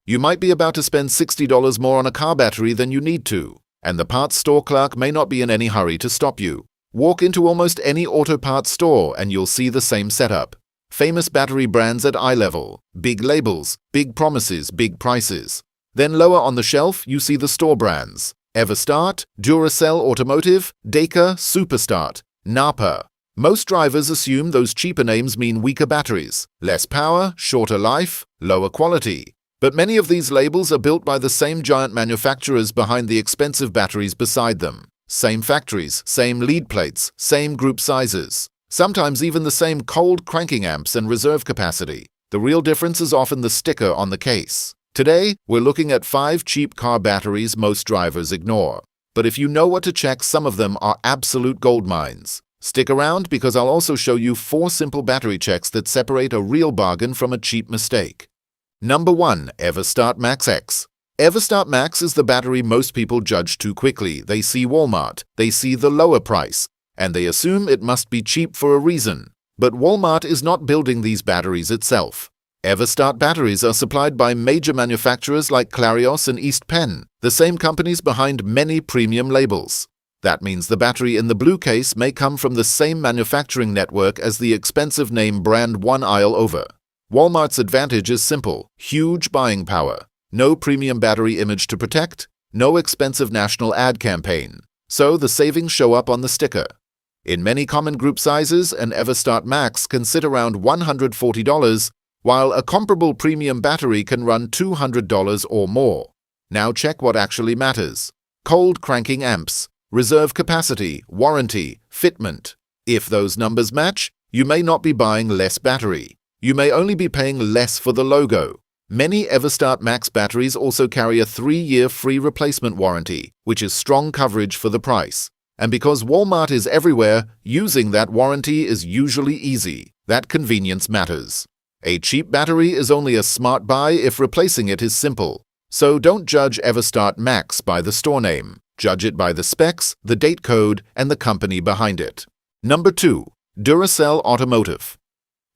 You might be about to spend $60 more on a car battery than you need to, and the parts store clerk may not be in any hurry to stop you. Walk into almost any auto parts store and you'll see the same setup. Famous battery brands at eye level, big labels, big promises, big prices. Then lower on the shelf, you see the store brands: EverStart, Duracell Automotive, Deka, Superstart, NAPA. Most drivers assume those cheaper names mean weaker batteries, less power, shorter life, lower quality. But many of these labels are built by the same giant manufacturers behind the expensive batteries beside them. Same factories, same lead plates, same group sizes. Sometimes even the same cold cranking amps and reserve capacity. The real difference is often the sticker on the case. Today, we're looking at 5 cheap car batteries most drivers ignore. But if you know what to check, some of them are absolute gold mines. Stick around because I'll also show you 4 simple battery checks that separate a real bargain from a cheap mistake. Number 1. EverStart Maxx X. EverStart Maxx is the battery most people judge too quickly. They see Walmart, they see the lower price, and they assume it must be cheap for a reason. But Walmart is not building these batteries itself. EverStart batteries are supplied by major manufacturers like Clarios and East Penn, the same companies behind many premium labels. That means the battery in the blue case may come from the same manufacturing network as the expensive name brand one aisle over. Walmart's advantage is simple: huge buying power. No premium battery image to protect, no expensive national ad campaign. So the savings show up on the sticker. In many common group sizes, an EverStart Maxx can sit around $140, while a comparable premium battery can run $200 or more. Now check what actually matters: cold cranking amps, reserve capacity, warranty, fitment. If those numbers match, you may not be buying less battery. You may only be paying less for the logo. Many EverStart Maxx batteries also carry a 3-year free replacement warranty, which is strong coverage for the price. And because Walmart is everywhere, using that warranty is usually easy. That convenience matters. A cheap battery is only a smart buy if replacing it is simple. So don't judge EverStart Maxx by the store name. Judge it by the specs, the date code, and the company behind it. Number 2. Duracell Automotive.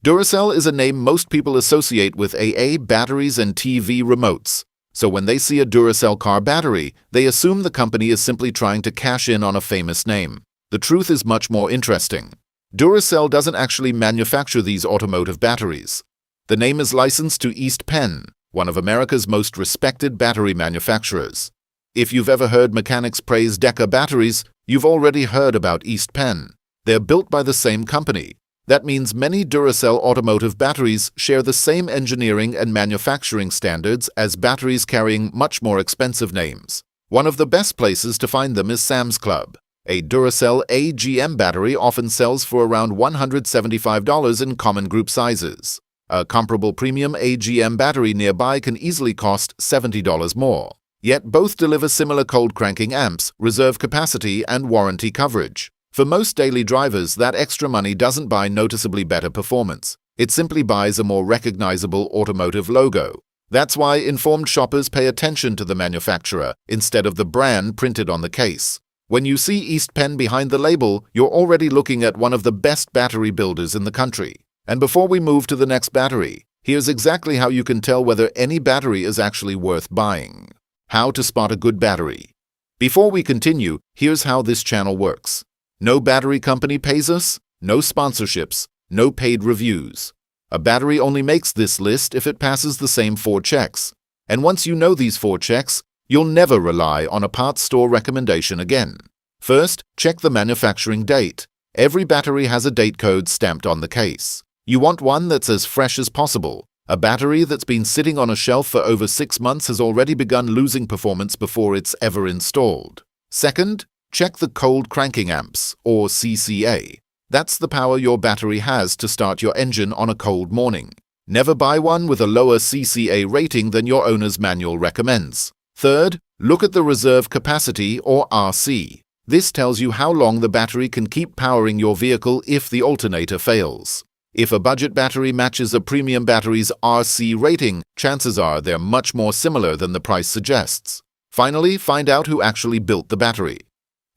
Duracell is a name most people associate with AA, batteries, and TV remotes. So when they see a Duracell car battery, they assume the company is simply trying to cash in on a famous name. The truth is much more interesting. Duracell doesn't actually manufacture these automotive batteries. The name is licensed to East Penn, one of America's most respected battery manufacturers. If you've ever heard mechanics praise Deka batteries, you've already heard about East Penn. They're built by the same company. That means many Duracell Automotive batteries share the same engineering and manufacturing standards as batteries carrying much more expensive names. One of the best places to find them is Sam's Club. A Duracell AGM battery often sells for around $175 in common group sizes. A comparable premium AGM battery nearby can easily cost $70 more. Yet both deliver similar cold cranking amps, reserve capacity, and warranty coverage. For most daily drivers, that extra money doesn't buy noticeably better performance. It simply buys a more recognizable automotive logo. That's why informed shoppers pay attention to the manufacturer instead of the brand printed on the case. When you see East Penn behind the label, you're already looking at one of the best battery builders in the country. And before we move to the next battery, here's exactly how you can tell whether any battery is actually worth buying. How to spot a good battery. Before we continue, here's how this channel works. No battery company pays us, no sponsorships, no paid reviews. A battery only makes this list if it passes the same 4 checks. And once you know these 4 checks, you'll never rely on a parts store recommendation again. First, check the manufacturing date. Every battery has a date code stamped on the case. You want one that's as fresh as possible. A battery that's been sitting on a shelf for over 6 months has already begun losing performance before it's ever installed. Second, check the cold cranking amps, or CCA. That's the power your battery has to start your engine on a cold morning. Never buy one with a lower CCA rating than your owner's manual recommends. Third, look at the reserve capacity, or RC. This tells you how long the battery can keep powering your vehicle if the alternator fails. If a budget battery matches a premium battery's RC rating, chances are they're much more similar than the price suggests. Finally, find out who actually built the battery.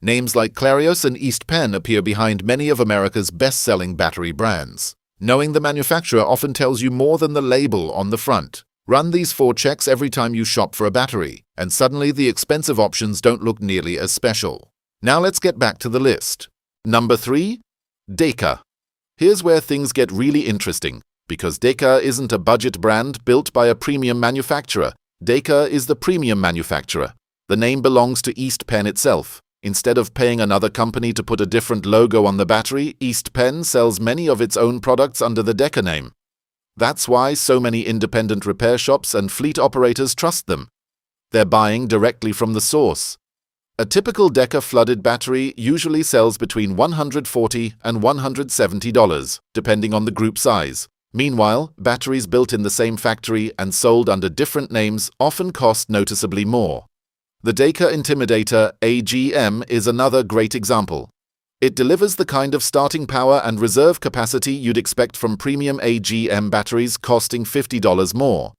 Names like Clarios and East Penn appear behind many of America's best-selling battery brands. Knowing the manufacturer often tells you more than the label on the front. Run these 4 checks every time you shop for a battery, and suddenly the expensive options don't look nearly as special. Now let's get back to the list. Number 3. Deka. Here's where things get really interesting, because Deka isn't a budget brand built by a premium manufacturer. Deka is the premium manufacturer. The name belongs to East Penn itself. Instead of paying another company to put a different logo on the battery, East Penn sells many of its own products under the Deka name. That's why so many independent repair shops and fleet operators trust them. They're buying directly from the source. A typical Deka flooded battery usually sells between $140 and $170, depending on the group size. Meanwhile, batteries built in the same factory and sold under different names often cost noticeably more. The Deka Intimidator AGM is another great example. It delivers the kind of starting power and reserve capacity you'd expect from premium AGM batteries costing $50 more.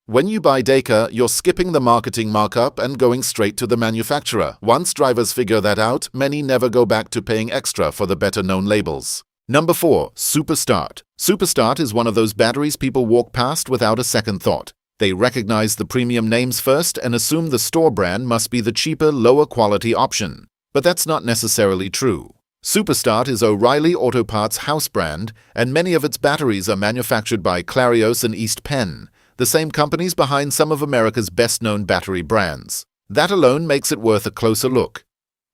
When you buy Deka, you're skipping the marketing markup and going straight to the manufacturer. Once drivers figure that out, many never go back to paying extra for the better-known labels. Number 4. EverStart. EverStart is one of those batteries people walk past without a second thought. They recognize the premium names first and assume the store brand must be the cheaper, lower-quality option. But that's not necessarily true. EverStart is O'Reilly Auto Parts' house brand, and many of its batteries are manufactured by Clarios and East Penn, the same companies behind some of America's best-known battery brands. That alone makes it worth a closer look.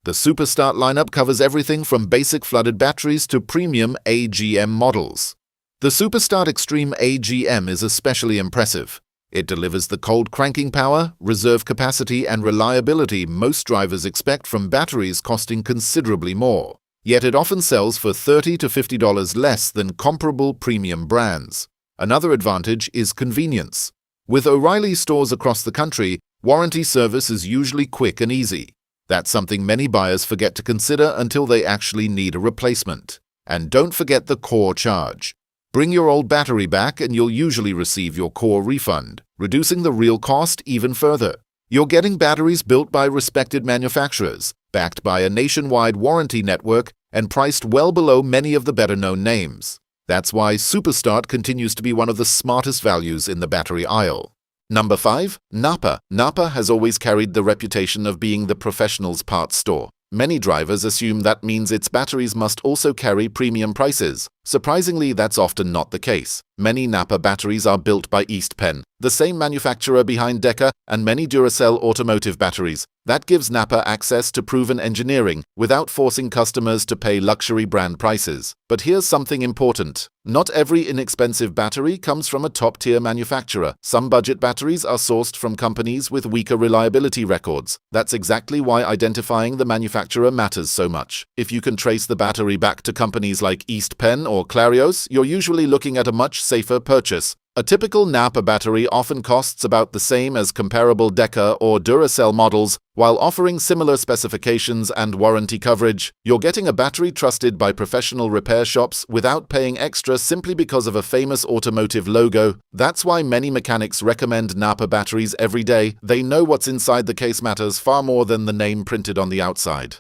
The EverStart lineup covers everything from basic flooded batteries to premium AGM models. The EverStart Extreme AGM is especially impressive. It delivers the cold cranking power, reserve capacity, and reliability most drivers expect from batteries costing considerably more. Yet it often sells for $30 to $50 less than comparable premium brands. Another advantage is convenience. With O'Reilly stores across the country, warranty service is usually quick and easy. That's something many buyers forget to consider until they actually need a replacement. And don't forget the core charge. Bring your old battery back and you'll usually receive your core refund, reducing the real cost even further. You're getting batteries built by respected manufacturers, backed by a nationwide warranty network, and priced well below many of the better-known names. That's why EverStart continues to be one of the smartest values in the battery aisle. Number 5. NAPA. NAPA has always carried the reputation of being the professional's parts store. Many drivers assume that means its batteries must also carry premium prices. Surprisingly, that's often not the case. Many NAPA batteries are built by East Penn, the same manufacturer behind Deka and many Duracell Automotive batteries. That gives NAPA access to proven engineering without forcing customers to pay luxury brand prices. But here's something important. Not every inexpensive battery comes from a top-tier manufacturer. Some budget batteries are sourced from companies with weaker reliability records. That's exactly why identifying the manufacturer matters so much. If you can trace the battery back to companies like East Penn or Clarios, you're usually looking at a much safer purchase. A typical NAPA battery often costs about the same as comparable Deka or Duracell models, while offering similar specifications and warranty coverage. You're getting a battery trusted by professional repair shops without paying extra simply because of a famous automotive logo. That's why many mechanics recommend NAPA batteries every day. They know what's inside the case matters far more than the name printed on the outside.